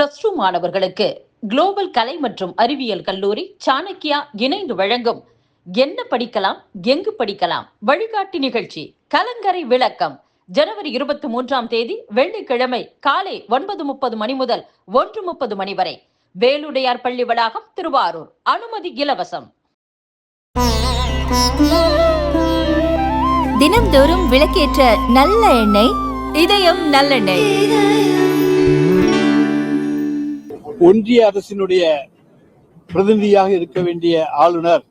+2 மாணவர்களுக்கு குளோபல் கலை மற்றும் அறிவியல் கல்லூரி சாணக்கியா இணைந்து வழங்கும் என்ன படிக்கலாம் எங்கு படிக்கலாம் வழிகாட்டி நிகழ்ச்சி கலங்கரை விளக்கம் ஜனவரி 23ஆம் தேதி வெள்ளிக்கிழமை காலை 9:30 மணி முதல் 1:30 மணி வரை வேலுடையார் பள்ளி வளாகம், திருவாரூர். அனுமதி இலவசம். தினம்தோறும் விளக்கேற்ற நல்ல எண்ணெய் இதயம் நல்லெண்ணெய். ஒன்றிய அரசினுடைய பிரதிநிதியாக இருக்க வேண்டிய ஆளுநர்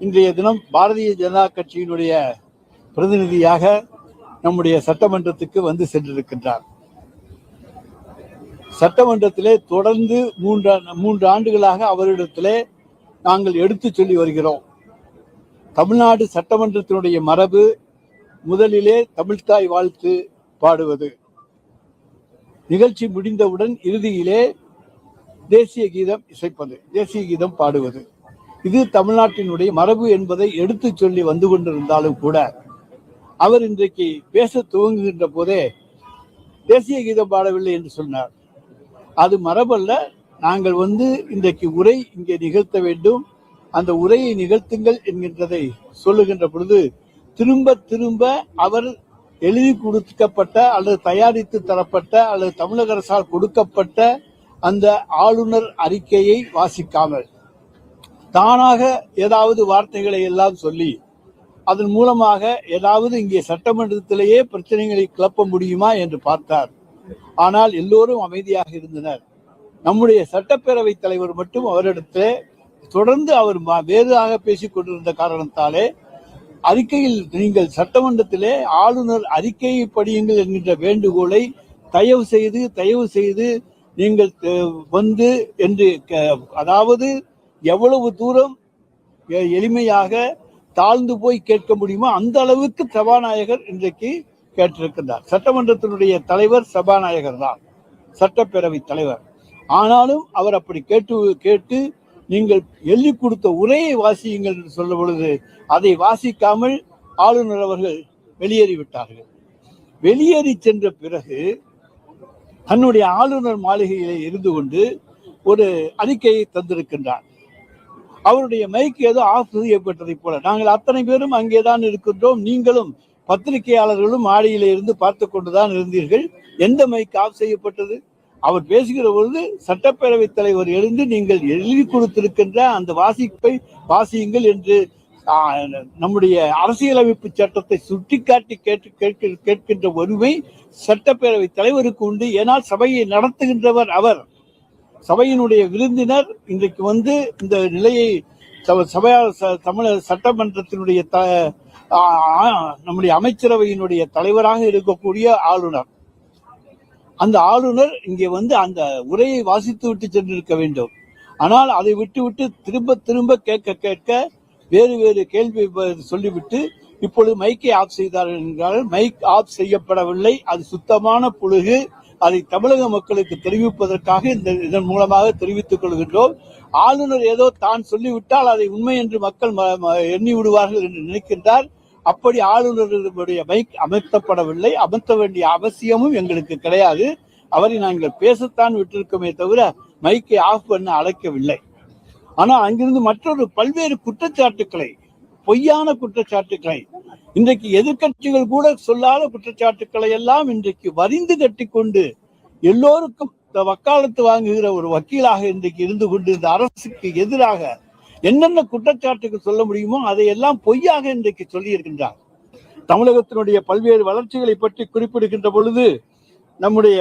இன்றைய தினம் பாரதிய ஜனதா கட்சியினுடைய பிரதிநிதியாக நம்முடைய சட்டமன்றத்துக்கு வந்து சென்றிருக்கின்றார். சட்டமன்றத்திலே தொடர்ந்து மூன்று ஆண்டுகளாக அவரிடத்திலே நாங்கள் எடுத்து சொல்லி வருகிறோம். தமிழ்நாடு சட்டமன்றத்தினுடைய மரபு முதலிலே தமிழ்த்தாய் வாழ்த்து பாடுவது, நிகழ்ச்சி முடிந்தவுடன் இறுதியிலே தேசிய கீதம் இசைப்பது, தேசிய கீதம் பாடுவது, இது தமிழ்நாட்டினுடைய மரபு என்பதை எடுத்து சொல்லி வந்து கொண்டிருந்தாலும் கூட அவர் இன்றைக்கு பேச துவங்குகின்ற போதே தேசிய கீதம் பாடவில்லை என்று சொன்னார். அது மரபல்ல. நாங்கள் இன்றைக்கு உரை இங்கே நிகழ்த்த வேண்டும், அந்த உரையை நிகழ்த்துங்கள் என்கின்றதை சொல்லுகின்ற பொழுது திரும்ப திரும்ப அவர் எழுதி கொடுக்கப்பட்ட அல்லது தயாரித்து தரப்பட்ட அல்லது தமிழக அரசால் கொடுக்கப்பட்ட அந்த ஆளுநர் அறிக்கையை வாசிக்காமல் தானாக ஏதாவது வார்த்தைகளை எல்லாம் சொல்லி அதன் மூலமாக ஏதாவது இங்கே சட்டமன்றத்திலேயே பிரச்சனைகளை கிளப்ப முடியுமா என்று பார்த்தார். ஆனால் எல்லோரும் அமைதியாக இருந்தனர். நம்முடைய சட்டப்பேரவை தலைவர் மட்டும் அவரிடத்திலே தொடர்ந்து அவர் வேறாக பேசிக் கொண்டிருந்த காரணத்தாலே அறிக்கையில் நீங்கள் சட்டமன்றத்திலே ஆளுநர் அறிக்கையை படியுங்கள் என்கின்ற வேண்டுகோளை தயவு செய்து நீங்கள் என்று, அதாவது எவ்வளவு தூரம் எளிமையாக தாழ்ந்து போய் கேட்க முடியுமோ அந்த அளவுக்கு சபாநாயகர் இன்றைக்கு கேட்டிருக்கின்றார். சட்டமன்றத்தினுடைய தலைவர் சபாநாயகர் தான், சட்டப்பேரவை தலைவர். ஆனாலும் அவர் அப்படி கேட்டு நீங்கள் எழுதி கொடுத்த உரையை வாசியுங்கள் என்று சொல்லும் பொழுது அதை வாசிக்காமல் ஆளுநர் அவர்கள் வெளியேறிவிட்டார்கள். வெளியேறி சென்ற பிறகு தன்னுடைய ஆளுநர் மாளிகையிலே இருந்து கொண்டு ஒரு அறிக்கையை தந்திருக்கின்றார். அவருடைய மைக் ஏதோ ஆஃப் செய்யப்பட்டதை போல, நாங்கள் அத்தனை பேரும் அங்கேதான் இருக்கின்றோம், நீங்களும் பத்திரிகையாளர்களும் மாடியிலே இருந்து பார்த்து கொண்டுதான் இருந்தீர்கள், எந்த மைக் ஆஃப் செய்யப்பட்டது? அவர் பேசுகிற பொழுது சட்டப்பேரவை தலைவர் எழுந்து நீங்கள் எழுதி கொடுத்திருக்கின்ற அந்த வாசிப்பை வாசியுங்கள் என்று நம்முடைய அரசியலமைப்பு சட்டத்தை சுட்டிக்காட்டி கேட்கின்ற உரிமை சட்டப்பேரவை தலைவருக்கு உண்டு. ஏனால் சபையை நடத்துகின்றவர் அவர், சபையினுடைய விருந்தினர். இன்றைக்கு இந்த நிலையை தமிழக சட்டமன்றத்தினுடைய நம்முடைய அமைச்சரவையினுடைய தலைவராக இருக்கக்கூடிய ஆளுநர், அந்த ஆளுநர் இங்கே அந்த உரையை வாசித்து விட்டு சென்றிருக்க வேண்டும். ஆனால் அதை விட்டு திரும்ப திரும்ப கேட்க வேறு கேள்வி சொல்லிவிட்டு இப்பொழுது மைக்கை ஆஃப் செய்தார்கள் என்றால் மைக் ஆஃப் செய்யப்படவில்லை. அது சுத்தமான புழுகு. அதை தமிழக மக்களுக்கு தெரிவிப்பதற்காக இதன் மூலமாக தெரிவித்துக் கொள்கின்றோம். ஆளுநர் ஏதோ தான் சொல்லிவிட்டால் அதை உண்மை என்று மக்கள் எண்ணி விடுவார்கள் என்று நினைக்கின்றார். அப்படி ஆளுநருடைய மைக் அமர்த்தப்படவில்லை. அமர்த்த வேண்டிய அவசியமும் எங்களுக்கு கிடையாது. அவரை நாங்கள் பேசத்தான் விட்டிருக்கோமே தவிர மைக்கை ஆஃப் பண்ண அழைக்கவில்லை. ஆனால் அங்கிருந்து மற்றொரு பல்வேறு குற்றச்சாட்டுக்களை, பொய்யான குற்றச்சாட்டுக்களை, இன்றைக்கு எதிர்கட்சிகள் கூட சொல்லாத குற்றச்சாட்டுக்களை எல்லாம் இன்றைக்கு வரிந்து கட்டி கொண்டு எல்லோருக்கும் வக்காலத்து வாங்குகிற ஒரு வக்கீலாக இன்றைக்கு இருந்து கொண்டு இந்த அரசுக்கு எதிராக என்னென்ன குற்றச்சாட்டுகள் சொல்ல முடியுமோ அதையெல்லாம் பொய்யாக இன்றைக்கு சொல்லி இருக்கின்றார். தமிழகத்தினுடைய பல்வேறு வளர்ச்சிகளை பற்றி குறிப்பிடுகின்ற பொழுது நம்முடைய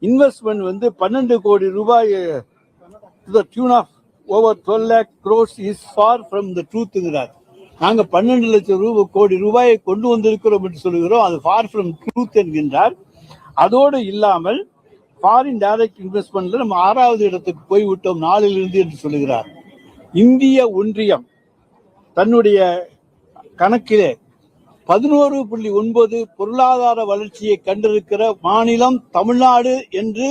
இன்வெஸ்ட்மெண்ட் 12 கோடி ரூபாய் to the tune of over 12 lakh crores is far from the truth என்கிறார். நாங்கள் 12 லட்சம் கோடி ரூபாயை கொண்டு வந்திருக்கிறோம் என்று சொல்லுகிறோம், அது far from truth என்கின்றார். அதோடு இல்லாமல் ஃபாரின் டைரக்ட் இன்வெஸ்ட்மெண்ட்ல நம்ம 6வது இடத்துக்கு போய்விட்டோம் 4லிருந்து என்று சொல்லுகிறார். இந்திய ஒன்றியம் தன்னுடைய கணக்கிலே 11.9 பொருளாதார வளர்ச்சியை கண்டிருக்கிற மாநிலம் தமிழ்நாடு என்று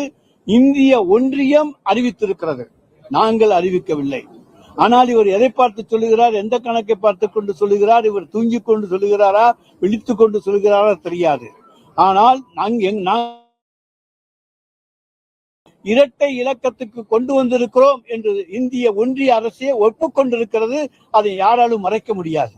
இந்திய ஒன்றியம் அறிவித்திருக்கிறது. நாங்கள் அறிவிக்கவில்லை. ஆனால் இவர் எதை பார்த்து சொல்லுகிறார், எந்த கணக்கை பார்த்து கொண்டு சொல்லுகிறார், இவர் தூங்கிக் கொண்டு சொல்லுகிறாரா விழித்துக் கொண்டு சொல்லுகிறாரா தெரியாது. ஆனால் இரட்டை இலக்கத்துக்கு கொண்டு வந்திருக்கிறோம் என்று இந்திய ஒன்றிய அரசே ஒப்புக்கொண்டிருக்கிறது. அதை யாராலும் மறைக்க முடியாது.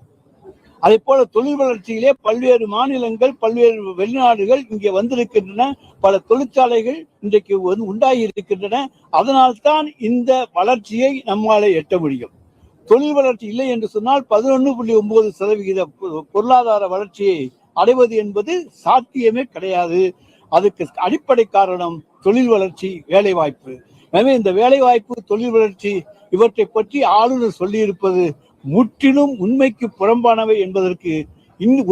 அதே போல தொழில் வளர்ச்சியிலே பல்வேறு மாநிலங்கள், பல்வேறு வெளிநாடுகள் இங்கே வந்திருக்கின்றன. பல தொழிற்சாலைகள் இன்றைக்கு உண்டாகி இருக்கின்றன. அதனால்தான் இந்த வளர்ச்சியை நம்மாலே எட்ட முடியும். தொழில் வளர்ச்சி இல்லை என்று சொன்னால் 11.9% பொருளாதார வளர்ச்சியை அடைவது என்பது சாத்தியமே கிடையாது. அதுக்கு அடிப்படை காரணம் தொழில் வளர்ச்சி, வேலை வாய்ப்பு. எனவே இந்த வேலை வாய்ப்பு, தொழில் வளர்ச்சி இவற்றை பற்றி ஆளுநர் சொல்லியிருப்பது முற்றிலும் உண்மைக்கு புறம்பானவை என்பதற்கு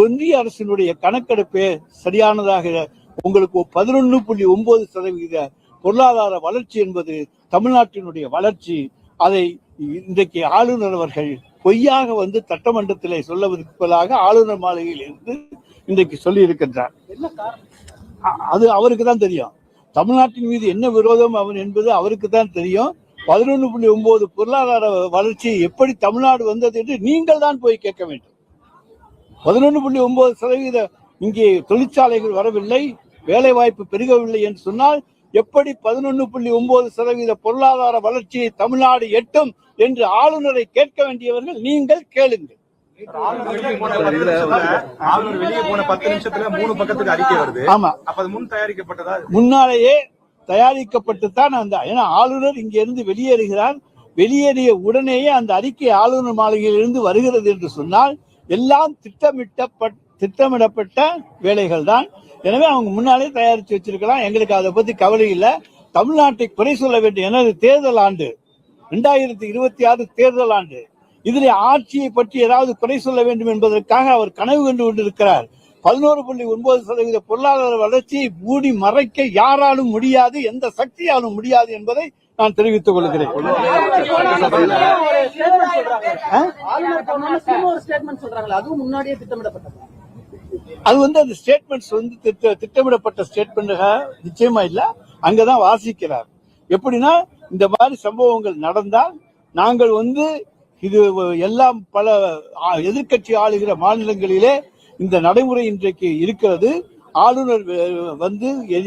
ஒன்றிய அரசினுடைய கணக்கெடுப்பே சரியானதாக. உங்களுக்கு 11.9% பொருளாதார வளர்ச்சி என்பது தமிழ்நாட்டினுடைய வளர்ச்சி. அதை இன்றைக்கு ஆளுநர் அவர்கள் பொய்யாக சட்டமன்றத்திலே சொல்லவிருப்பதாக ஆளுநர் மாளிகையில் இருந்து இன்றைக்கு சொல்லி இருக்கின்றார். அது அவருக்கு தான் தெரியும். தமிழ்நாட்டின் மீது என்ன விரோதம் என்பது அவருக்கு தான் தெரியும். 11.9 பொருளாதார வளர்ச்சி எப்படி தமிழ்நாடு வந்தது என்று நீங்கள் தான் போய் கேட்க வேண்டும். 11.9% இங்கே தொழிற்சாலைகள் வரவில்லை, வேலை வாய்ப்பு பெருகவில்லை என்று சொன்னால் எப்படி 11.9% பொருளாதார வளர்ச்சியை தமிழ்நாடு எட்டும் என்று ஆளுநரை கேட்க வேண்டியவர்கள் நீங்கள் கேளுங்கள். வெளியே போன 10 நிமிஷத்துல 3 பக்கத்துக்கு அறிக்கை வருது. ஆமா, அப்ப அது முன் தயாரிக்கப்பட்டதா? முன்னாலேயே தயாரிக்கப்பட்டுத்தான் ஏன்னா ஆளுநர் இங்க இருந்து வெளியேறுகிறார். வெளியேறிய உடனேயே அந்த அறிக்கை ஆளுநர் மாளிகையிலிருந்து வருகிறது என்று சொன்னால் எல்லாம் திட்டமிடப்பட்ட வேலைகள் தான். எனவே அவங்க முன்னாலே தயாரித்து வச்சிருக்கலாம். எங்களுக்கு அதை பத்தி கவலை இல்லை. தமிழ்நாட்டை குறை சொல்ல வேண்டிய எனது தேர்தல் ஆண்டு 2026 தேர்தல் ஆண்டு. இதில் ஆட்சியை பற்றி ஏதாவது குறை சொல்ல வேண்டும் என்பதற்காக அவர் கனவு கண்டு கொண்டிருக்கிறார். 11.9% பொருளாதார வளர்ச்சியை மூடி மறைக்க யாராலும் முடியாது, எந்த சக்தியாலும் முடியாது என்பதை நான் தெரிவித்துக் கொள்கிறேன். அது அந்த ஸ்டேட்மெண்ட்ஸ் திட்டமிடப்பட்ட ஸ்டேட்மெண்ட் நிச்சயமா இல்ல. அங்கதான் வாசிக்கிறார். எப்படின்னா இந்த மாதிரி சம்பவங்கள் நடந்தால் நாங்கள் இது எல்லாம் பல எதிர்கட்சி ஆளுகிற மாநிலங்களிலே இந்த நடைமுறை இன்றைக்கு இருக்கிறது. ஆளுநர்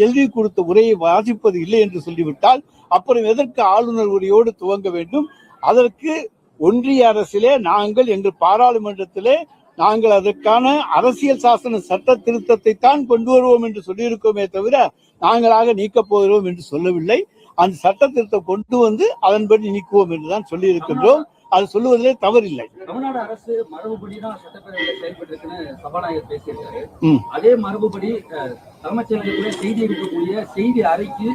எழுதி கொடுத்த உரையை வாசிப்பது இல்லை என்று சொல்லிவிட்டால் அப்புறம் எதற்கு ஆளுநர் உரையோடு துவங்க வேண்டும்? அதற்கு ஒன்றிய அரசிலே நாங்கள் எங்கள் பாராளுமன்றத்திலே நாங்கள் அதற்கான அரசியல் சாசன சட்ட திருத்தத்தை தான் கொண்டு வருவோம் என்று சொல்லியிருக்கோமே தவிர நாங்களாக நீக்கப் போகிறோம் என்று சொல்லவில்லை. அந்த சட்ட திருத்தம் கொண்டு அதன்படி நீக்குவோம் என்றுதான் சொல்லி இருக்கின்றோம். அது சொல்லுவதிலே தவறில்லை. தமிழ்நாடு அரசு மரபுபடிதான் சட்டப்பேரவையில் செயல்பட்டு சபாநாயகர் பேசியிருக்காரு. அதே மரபுபடி தலைமைச் செயலகத்திலே செய்தி இருக்கக்கூடிய செய்தி அறிக்கை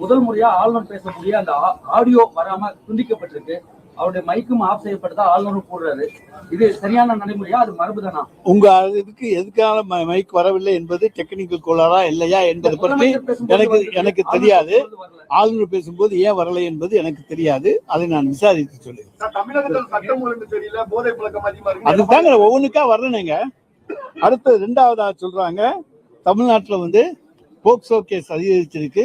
முதல் முறையா ஆளுநர் பேசக்கூடிய அந்த ஆடியோ வராம துண்டிக்கப்பட்டிருக்கு. அவருடைய மைக்கும் ஆஃப் செய்யப்பட்டதா ஆளுநரும் கூறுறாரு. இது சரியான நடைமுறையா, அது மரபுதானா? உங்க இதுக்கு எதுக்கான மைக் வரவில்லை என்பது டெக்னிக்கல் கோளாறா இல்லையா என்பது பற்றி எனக்கு தெரியாது. ஆளுநர் பேசும்போது ஏன் வரலை என்பது எனக்கு தெரியாது. அதை நான் விசாரித்து சொல்லுவேன். அதுதாங்க ஒவ்வொன்றுக்கா வரணுங்க. அடுத்து 2வதா சொல்றாங்க தமிழ்நாட்டில் போக்சோ கேஸ் அதிகரிச்சிருக்கு,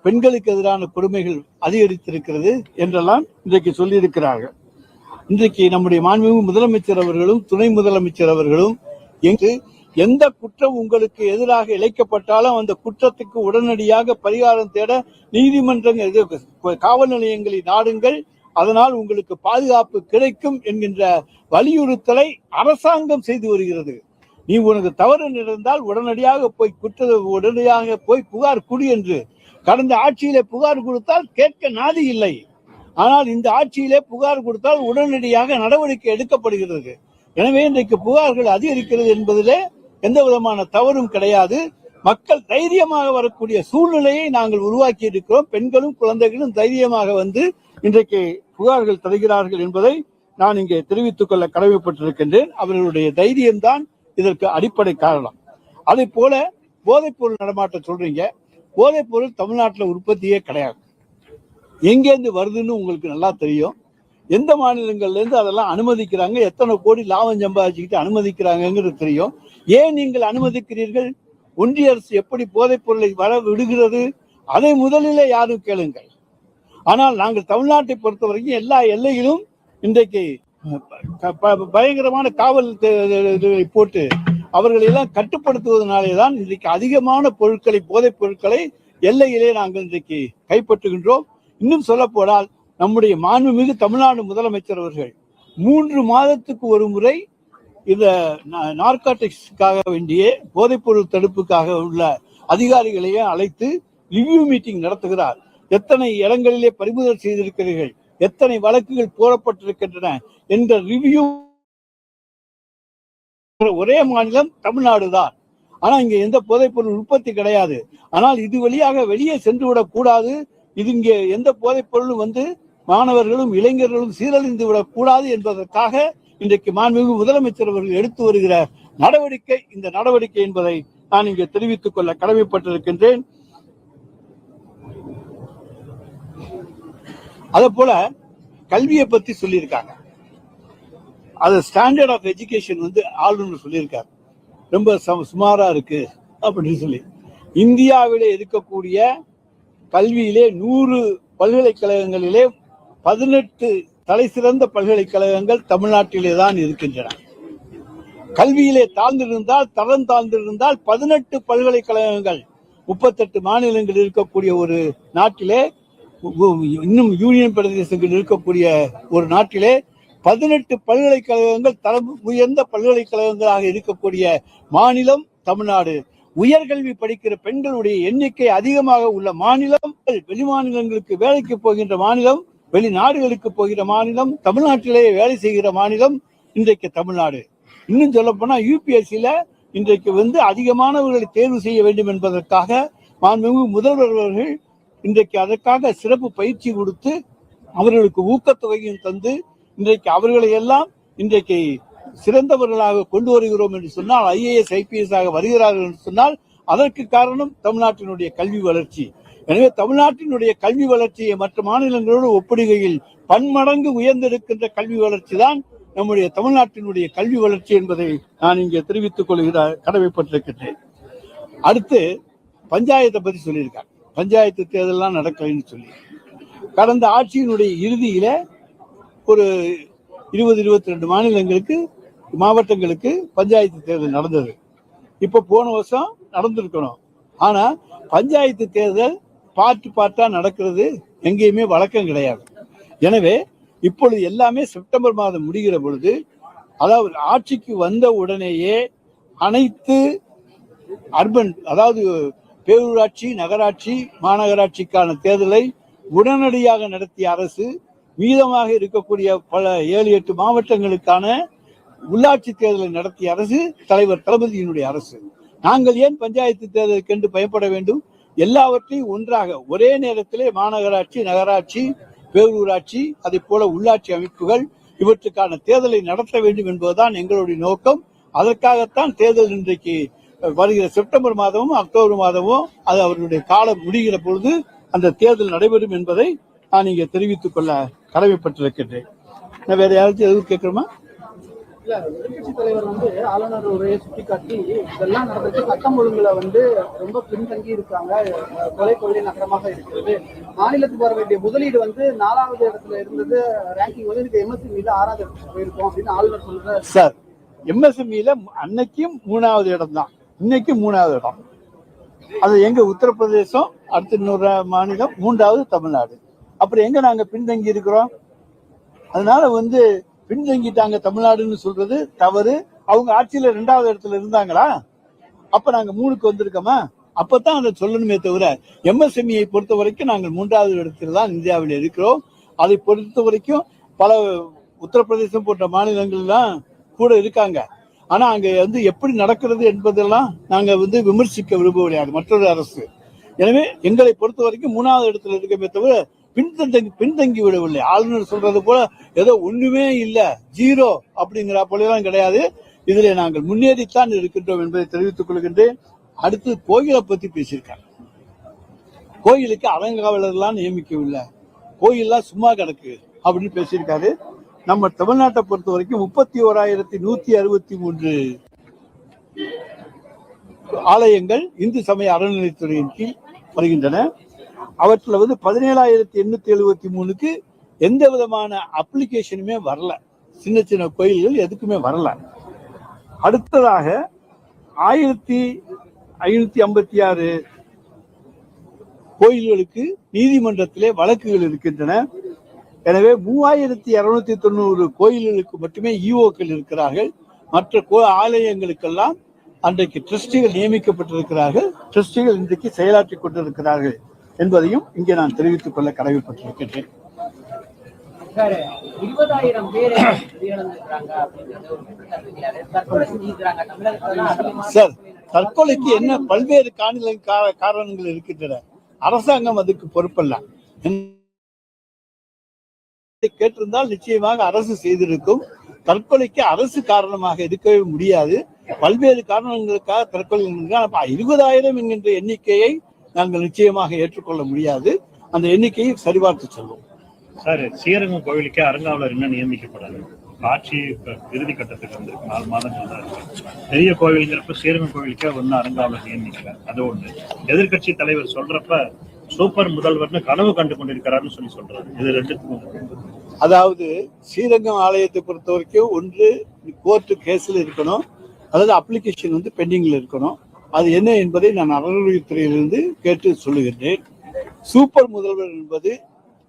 பெண்களுக்கு எதிரான கொடுமைகள் அதிகரித்திருக்கிறது என்றெல்லாம் இன்றைக்கு சொல்லியிருக்கிறார்கள். இன்றைக்கு நம்முடைய மாண்புமிகு முதலமைச்சர் அவர்களும் துணை முதலமைச்சர் அவர்களும் எந்த குற்றம் உங்களுக்கு எதிராக இழைக்கப்பட்டாலும் அந்த குற்றத்துக்கு உடனடியாக பரிகாரம் தேட நீதிமன்றங்கள், காவல் நிலையங்களை நாடுங்கள், அதனால் உங்களுக்கு பாதுகாப்பு கிடைக்கும் என்கின்ற வலியுறுத்தலை அரசாங்கம் செய்து வருகிறது. நீ உனக்கு தவறு நடந்தால் உடனடியாக போய் புகார் கொடு என்று கடந்த ஆட்சியிலே புகார் கொடுத்தால் கேட்க நாதி இல்லை. ஆனால் இந்த ஆட்சியிலே புகார் கொடுத்தால் உடனடியாக நடவடிக்கை எடுக்கப்படுகிறது. எனவே இன்றைக்கு புகார்கள் அதிகரிக்கிறது என்பதிலே எந்த விதமான தவறும் கிடையாது. மக்கள் தைரியமாக வரக்கூடிய சூழ்நிலையை நாங்கள் உருவாக்கி இருக்கிறோம். பெண்களும் குழந்தைகளும் தைரியமாக இன்றைக்கு புகார்கள் தருகிறார்கள் என்பதை நான் இங்கே தெரிவித்துக் கொள்ள கடமைப்பட்டிருக்கின்றேன். அவர்களுடைய தைரியம்தான் இதற்கு அடிப்படை காரணம். அதே போல போதைப் பொருள் நடமாட்ட சொல்றீங்க. போதைப் பொருள் தமிழ்நாட்டில் உற்பத்தியே கிடையாது. எங்கேருந்து வருதுன்னு உங்களுக்கு நல்லா தெரியும். எந்த மாநிலங்கள்ல இருந்து அதெல்லாம் அனுமதிக்கிறாங்க, எத்தனை கோடி லாபம் சம்பாதிச்சுக்கிட்டு அனுமதிக்கிறாங்கிறது தெரியும். ஏன் நீங்கள் அனுமதிக்கிறீர்கள்? ஒன்றிய அரசு எப்படி போதைப் பொருளை வர விடுகிறது அதை முதலிலே யாரும் கேளுங்கள். ஆனால் நாங்கள் தமிழ்நாட்டை பொறுத்தவரைக்கும் எல்லா எல்லையிலும் இன்றைக்கு பயங்கரமான காவல் போட்டு அவர்களை எல்லாம் கட்டுப்படுத்துவதனாலே தான் இன்றைக்கு அதிகமான பொருட்களை, போதைப் பொருட்களை எல்லையிலே நாங்கள் இன்றைக்கு கைப்பற்றுகின்றோம். இன்னும் சொல்ல போனால் நம்முடைய மாண்புமிகு தமிழ்நாடு முதலமைச்சர் அவர்கள் 3 மாதத்துக்கு ஒரு முறை இந்த நார்காட்டிக்ஸுக்காக வேண்டிய போதைப்பொருள் தடுப்புக்காக உள்ள அதிகாரிகளையே அழைத்து ரிவ்யூ மீட்டிங் நடத்துகிறார். எத்தனை இடங்களிலே பறிமுதல் செய்திருக்கிறீர்கள், எத்தனை வழக்குகள் போடப்பட்டிருக்கின்றன என்ற ரிவ்யூ. ஒரே மாநிலம் தமிழ்நாடு தான். ஆனா இங்க எந்த போதைப்பொருள் உற்பத்தி கிடையாது. ஆனால் இது வழியாக வெளியே சென்று விடக் கூடாது. இது இங்கே எந்த போதைப் பொருளும் வந்து மாணவர்களும் இளைஞர்களும் சீரழிந்து விடக் கூடாது என்பதற்காக இன்றைக்கு மாண்புமிகு முதலமைச்சர் அவர்கள் எடுத்து வருகிற நடவடிக்கை இந்த நடவடிக்கை என்பதை நான் இங்கே தெரிவித்துக் கொள்ள கடமைப்பட்டிருக்கின்றேன். அதே போல கல்வியை பத்தி சொல்லியிருக்காங்க. அது ஸ்டாண்டர்ட் ஆஃப் எஜுகேஷன் வந்து ஆளுநர் சொல்லியிருக்காரு, ரொம்ப சுமாரா இருக்கு அப்படின்னு சொல்லி. இந்தியாவிலே இருக்கக்கூடிய கல்வியிலே 100 பல்கலைக்கழகங்களிலே 18 தலை சிறந்த பல்கலைக்கழகங்கள் தமிழ்நாட்டிலே தான் இருக்கின்றன. கல்வியிலே தாழ்ந்திருந்தால், தரம் தாழ்ந்திருந்தால் 18 பல்கலைக்கழகங்கள் 38 மாநிலங்கள் இருக்கக்கூடிய ஒரு நாட்டிலே, இன்னும் யூனியன் பிரதேசங்கள் இருக்கக்கூடிய ஒரு நாட்டிலே 18 பல்கலைக்கழகங்கள் தரம் உயர்ந்த பல்கலைக்கழகங்களாக இருக்கக்கூடிய மாநிலம் தமிழ்நாடு. உயர்கல்வி படிக்கிற பெண்களுடைய எண்ணிக்கை அதிகமாக உள்ள மாநிலம், வெளிமாநிலங்களுக்கு வேலைக்கு போகின்ற மாநிலம், வெளிநாடுகளுக்கு போகிற மாநிலம், தமிழ்நாட்டிலேயே வேலை செய்கிற மாநிலம் இன்றைக்கு தமிழ்நாடு. இன்னும் சொல்ல போனா யூபிஎஸ்சியில இன்றைக்கு வந்து அதிகமானவர்களை தேர்வு செய்ய வேண்டும் என்பதற்காக மாண்புமிகு முதல்வர் அவர்கள் இன்றைக்கு அதற்காக சிறப்பு பயிற்சி கொடுத்து அவர்களுக்கு ஊக்கத்தொகையும் தந்து இன்றைக்கு அவர்களை எல்லாம் இன்றைக்கு சிறந்தவர்களாக கொண்டு வருகிறோம் என்று சொன்னால், IAS IPS ஆக வருகிறார்கள் என்று சொன்னால் அதற்கு காரணம் தமிழ்நாட்டினுடைய கல்வி வளர்ச்சி. எனவே தமிழ்நாட்டினுடைய கல்வி வளர்ச்சியை மற்ற மாநிலங்களோடு ஒப்பிடுகையில் பன்மடங்கு உயர்ந்திருக்கின்ற கல்வி வளர்ச்சி தான் நம்முடைய தமிழ்நாட்டினுடைய கல்வி வளர்ச்சி என்பதை நான் இங்கே தெரிவித்துக் கொள்கிற கடமைப்பட்டிருக்கின்றேன். அடுத்து பஞ்சாயத்தை பத்தி சொல்லியிருக்காங்க. பஞ்சாயத்து தேர்தலாம் நடக்கலைன்னு சொல்லி கடந்த ஆட்சியினுடைய இறுதியில ஒரு 20-22 மாநிலங்களுக்கு மாவட்டங்களுக்கு பஞ்சாயத்து தேர்தல் நடந்தது. இப்ப போன வருஷம் நடந்திருக்கணும். ஆனா பஞ்சாயத்து தேர்தல் பார்ட்டா நடக்கிறது எங்கேயுமே வழக்கம் கிடையாது. எனவே இப்பொழுது எல்லாமே செப்டம்பர் மாதம் முடிகிற பொழுது, அதாவது ஆட்சிக்கு வந்த உடனேயே அனைத்து அர்பன், அதாவது பேரூராட்சி, நகராட்சி, மாநகராட்சிக்கான தேர்தலை உடனடியாக நடத்திய அரசு, மீதமாக இருக்கக்கூடிய பல 7-8 மாவட்டங்களுக்கான உள்ளாட்சி தேர்தலை நடத்திய அரசு தலைவர் தளபதியினுடைய அரசு. நாங்கள் ஏன் பஞ்சாயத்து தேர்தலுக்கு என்று பயப்பட வேண்டும்? எல்லாவற்றையும் ஒன்றாக ஒரே நேரத்திலே மாநகராட்சி, நகராட்சி, பேரூராட்சி, அதே போல உள்ளாட்சி அமைப்புகள் இவற்றுக்கான தேர்தலை நடத்த வேண்டும் என்பதுதான் எங்களுடைய நோக்கம். அதற்காகத்தான் தேர்தல் இன்றைக்கு வருகிற செப்டம்பர் மாதமும் அக்டோபர் மாதமும் அது அவர்களுடைய காலம் முடிகிற பொழுது அந்த தேர்தல் நடைபெறும் என்பதை நான் இங்கே தெரிவித்துக் கொள்ள கடமைப்பட்டிருக்கின்றேன். வேற யாராச்சும் எதுவும் கேட்கிறோமா? இல்ல, எதிர்கட்சி தலைவர் வந்து ஆளுநர் உரையை சுட்டிக்காட்டி இதெல்லாம் நடந்துச்சு, சட்டம் ஒழுங்குல வந்து ரொம்ப பின்தங்கி இருக்காங்க, கொலை நகரமாக இருக்கிறது, மாநிலத்துக்கு வர வேண்டிய முதலீடு வந்து 4வது இடத்துல இருந்தது, ரேங்கிங் வந்து MSME 6வது இடத்துக்கு போயிருக்கோம் அப்படின்னு ஆளுநர் சொல்றாரு. சார், MSME அன்னைக்கும் 3வது இடம் தான், இன்னைக்கு 3வது இடம். அது எங்க உத்தரப்பிரதேசம், அடுத்த இன்னொரு மாநிலம், 3வது தமிழ்நாடு. அப்புறம் எங்க நாங்க பின்தங்கி இருக்கிறோம்? அதனால வந்து பின்தங்கிட்டாங்க தமிழ்நாடுன்னு சொல்றது தவறு. அவங்க ஆட்சியில 2வது இடத்துல இருந்தாங்களா? அப்ப நாங்க 3க்கு வந்திருக்கோமா? அப்பதான் அதை சொல்லணுமே தவிர, MSME பொறுத்த வரைக்கும் நாங்கள் 3வது இடத்துல தான் இந்தியாவில் இருக்கிறோம். அதை பொறுத்த வரைக்கும் பல உத்தரப்பிரதேசம் போன்ற மாநிலங்கள்லாம் கூட இருக்காங்க. ஆனா அங்க வந்து எப்படி நடக்கிறது என்பதெல்லாம் நாங்க வந்து விமர்சிக்க விரும்பவில்லை மற்றொரு அரசு. எனவே எங்களை பொறுத்த வரைக்கும் 3வது இடத்துல இருக்கமே தவிர பின்தங்கி விடவில்லை. ஆளுநர் சொல்றது போல ஏதோ ஒண்ணுமே இல்ல, 0 அப்படிங்கிற போலாம் கிடையாது. இதுல நாங்கள் முன்னேறித்தான் இருக்கின்றோம் என்பதை தெரிவித்துக் கொள்கின்றேன். அடுத்து கோயிலை பத்தி பேசியிருக்காங்க. கோயிலுக்கு அறங்காவலர்லாம் நியமிக்கவில்லை, கோயில்லாம் சும்மா கிடக்கு அப்படின்னு பேசியிருக்காரு. நம்ம தமிழ்நாட்டை பொறுத்த வரைக்கும் 31,163 ஆலயங்கள் இந்து சமய அறநிலைத்துறையின் கீழ் வருகின்றன. அவற்றில் வந்து 17,873க்கு எந்த விதமான அப்ளிகேஷனுமே வரல. சின்ன சின்ன கோயில்கள் எதுக்குமே வரல. அடுத்ததாக 1,556 கோயில்களுக்கு நீதிமன்றத்திலே வழக்குகள் இருக்கின்றன. எனவே 3290 கோயில்களுக்கு மட்டுமே ஈஓக்கள் இருக்கிறார்கள். மற்ற ஆலயங்களுக்கெல்லாம் அன்றைக்கு டிரஸ்டிகள் நியமிக்கப்பட்டிருக்கிறார்கள். டிரஸ்டிகள் இன்றைக்கு செயலாற்றி கொண்டிருக்கிறார்கள் என்பதையும் இங்கே நான் தெரிவித்துக் கொள்ள கடமைப்பட்டிருக்கின்றேன். 20,000 பேர் சார், தற்கொலைக்கு என்ன பல்வேறு காரணங்கள் இருக்கின்றன. அரசாங்கம் அதுக்கு பொறுப்பல்ல. கேட்டிருந்தால் நிச்சயமாக அரசு செய்திருக்கும். தற்கொலைக்கு அரசு காரணமாக இருக்கவே முடியாது. பல்வேறு காரணங்களுக்காக தற்கொலை 20,000 என்கின்ற எண்ணிக்கையை நாங்கள் நிச்சயமாக ஏற்றுக்கொள்ள முடியாது. அந்த எண்ணிக்கையை சரிபார்த்து சொல்வோம். சார், ஸ்ரீரங்கம் கோவிலுக்கே அறங்காவலர் இன்னும் நியமிக்கப்படாது. ஆட்சி இறுதி கட்டத்துக்கு வந்து 4 மாதங்கள் தான் இருக்கு. பெரிய கோவிலுங்கிறப்ப ஸ்ரீரங்கம் கோவிலுக்கே ஒன்னும் அறங்காவலர் நியமிக்கல. அது ஒண்ணு. எதிர்கட்சி தலைவர் சொல்றப்ப சூப்பர் முதல்வர்னு கனவு கண்டு கொண்டிருக்கிறாருன்னு சொல்றாரு. இது ரெண்டுக்கும், அதாவது ஸ்ரீரங்கம் ஆலயத்தை பொறுத்த வரைக்கும் ஒன்று கோர்ட்டு கேஸ்ல இருக்கணும், அதாவது அப்ளிகேஷன் வந்து பெண்டிங்ல இருக்கணும். அது என்ன என்பதை நான் அறநிலையத்துறையிலிருந்து கேட்டு சொல்லுகின்றேன். சூப்பர் முதல்வர் என்பது,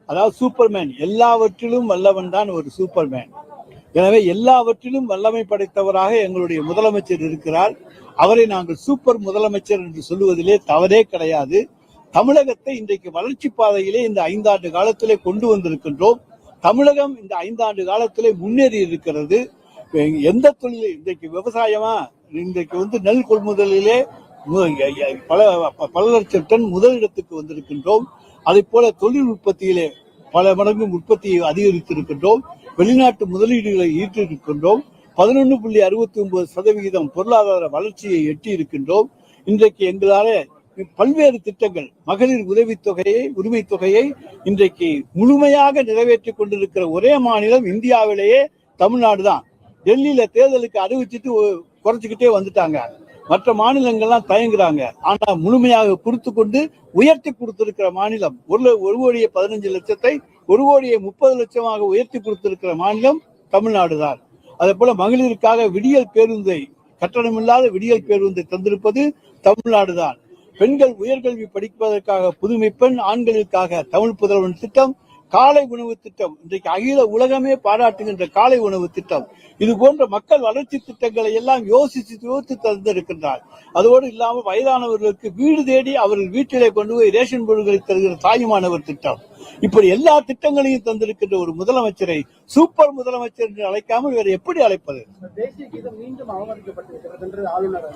அதாவது சூப்பர்மேன், எல்லாவற்றிலும் வல்லவன் தான் ஒரு சூப்பர்மேன். எனவே எல்லாவற்றிலும் வல்லமை படைத்தவராக எங்களுடைய முதலமைச்சர் இருக்கிறார். அவரை நாங்கள் சூப்பர் முதலமைச்சர் என்று சொல்லுவதிலே தவறே கிடையாது. தமிழகத்தை இன்றைக்கு வளர்ச்சி பாதையிலே இந்த 5 ஆண்டு காலத்திலே கொண்டு வந்திருக்கின்றோம். தமிழகம் இந்த 5 ஆண்டு காலத்திலே முன்னேறி இருக்கிறது. எந்த தொழில் இன்றைக்கு விவசாயமா, இன்றைக்கு வந்து நெல் கொள்முதலிலே பல லட்சம் டன் முதலிடத்துக்கு வந்திருக்கின்றோம். அதே போல தொழில் உற்பத்தியிலே பல மடங்கு உற்பத்தியை அதிகரித்திருக்கின்றோம். வெளிநாட்டு முதலீடுகளை ஈட்டிருக்கின்றோம். 11.69% பொருளாதார வளர்ச்சியை எட்டி இருக்கின்றோம். இன்றைக்கு எங்களால பல்வேறு திட்டங்கள், மகளிர் உதவித்தொகையை, உரிமை தொகையை இன்றைக்கு முழுமையாக நிறைவேற்றிக் கொண்டிருக்கிற ஒரே மாநிலம் இந்தியாவிலேயே தமிழ்நாடு தான். டெல்லியில தேர்தலுக்கு அறிவிச்சுட்டு குறைச்சிக்கிட்டே வந்துட்டாங்க. மற்ற மாநிலங்கள்லாம் தயங்குறாங்க. ஆனா முழுமையாக கொடுத்து கொண்டு உயர்த்தி கொடுத்திருக்கிற மாநிலம் 1,15,00,000 1,30,00,000 உயர்த்தி கொடுத்திருக்கிற மாநிலம் தமிழ்நாடு தான். அதே போல மகளிருக்காக விடியல் பேருந்தை, கட்டணமில்லாத விடியல் பேருந்தை தந்திருப்பது தமிழ்நாடு தான். பெண்கள் உயர்கல்வி படிப்பதற்காக புதுமை பெண், ஆண்களுக்காக தமிழ் புதல்வன் திட்டம், காலை உணவு திட்டம், இன்றைக்கு அகில உலகமே பாராட்டுகின்ற காலை உணவு திட்டம், இது போன்ற மக்கள் வளர்ச்சி திட்டங்களை எல்லாம் யோசித்து தந்திருக்கின்றார். அதோடு இல்லாமல் வயதானவர்களுக்கு வீடு தேடி அவர்கள் வீட்டிலே கொண்டு போய் ரேஷன் பொருட்களை தருகிற தாயுமானவர் திட்டம், இப்படி எல்லா திட்டங்களையும் தந்திருக்கின்ற ஒரு முதலமைச்சரை சூப்பர் முதலமைச்சர் என்று அழைக்காமல் வேறு எப்படி அழைப்பது? தேசிய கீதம் மீண்டும் அவமதிக்கப்பட்டிருக்கிறது என்று ஆளுநர்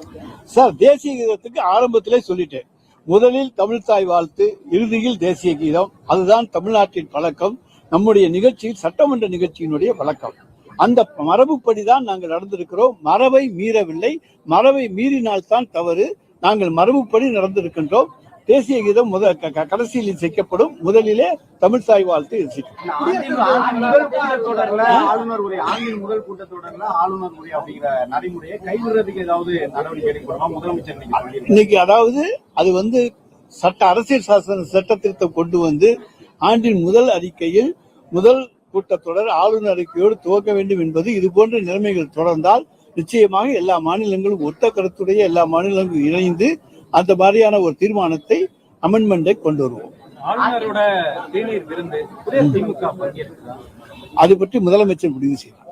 சார், தேசிய கீதத்துக்கு ஆரம்பத்திலே சொல்லிட்டேன். முதலில் தமிழ்த்தாய் வாழ்த்து, இறுதியில் தேசிய கீதம். அதுதான் தமிழ்நாட்டின் பழக்கம். நம்முடைய நிகழ்ச்சியில் சட்டமன்ற நிகழ்ச்சியினுடைய பழக்கம். அந்த மரபுப்படிதான் நாங்கள் நடந்திருக்கிறோம். மரபை மீறவில்லை. மரபை மீறினால்தான் தவறு. நாங்கள் மரபுப்படி நடந்திருக்கின்றோம். தேசிய கீதம் கடைசியில் இசைக்கப்படும். முதலிலே தமிழ்த்தாய் வாழ்த்து இசைக்கப்படும். ஆளுநர் உரை, ஆண்டின் முதல் கூட்டத்தொடர்ல ஆளுநர் உரை அப்படிங்கிற நடைமுறையை கைவிடுறதுக்கு ஏதாவது நடவடிக்கை எடுக்கணுமா முதலமைச்சர்? இன்னைக்கு அதாவது அது வந்து அரசியல் சாசன சட்ட திருத்தம் கொண்டு வந்து ஆண்டின் முதல் அறிக்கையில் முதல் கூட்டத்தொடர் ஆளுநர் அறிக்கையோடு துவக்க வேண்டும் என்பது, இது போன்ற நிலைமைகள் தொடர்ந்தால் நிச்சயமாக எல்லா மாநிலங்களும் ஒத்த கருத்துடைய எல்லா மாநிலங்களும் இணைந்து அந்த மாதிரியான ஒரு தீர்மானத்தை, அமெண்ட்மெண்டை கொண்டு வருவோம். ஆளுநரோட தேநீர் விருந்து திமுக பங்கேற்கிறார். அது பற்றி முதலமைச்சர் முடிவு செய்வார்.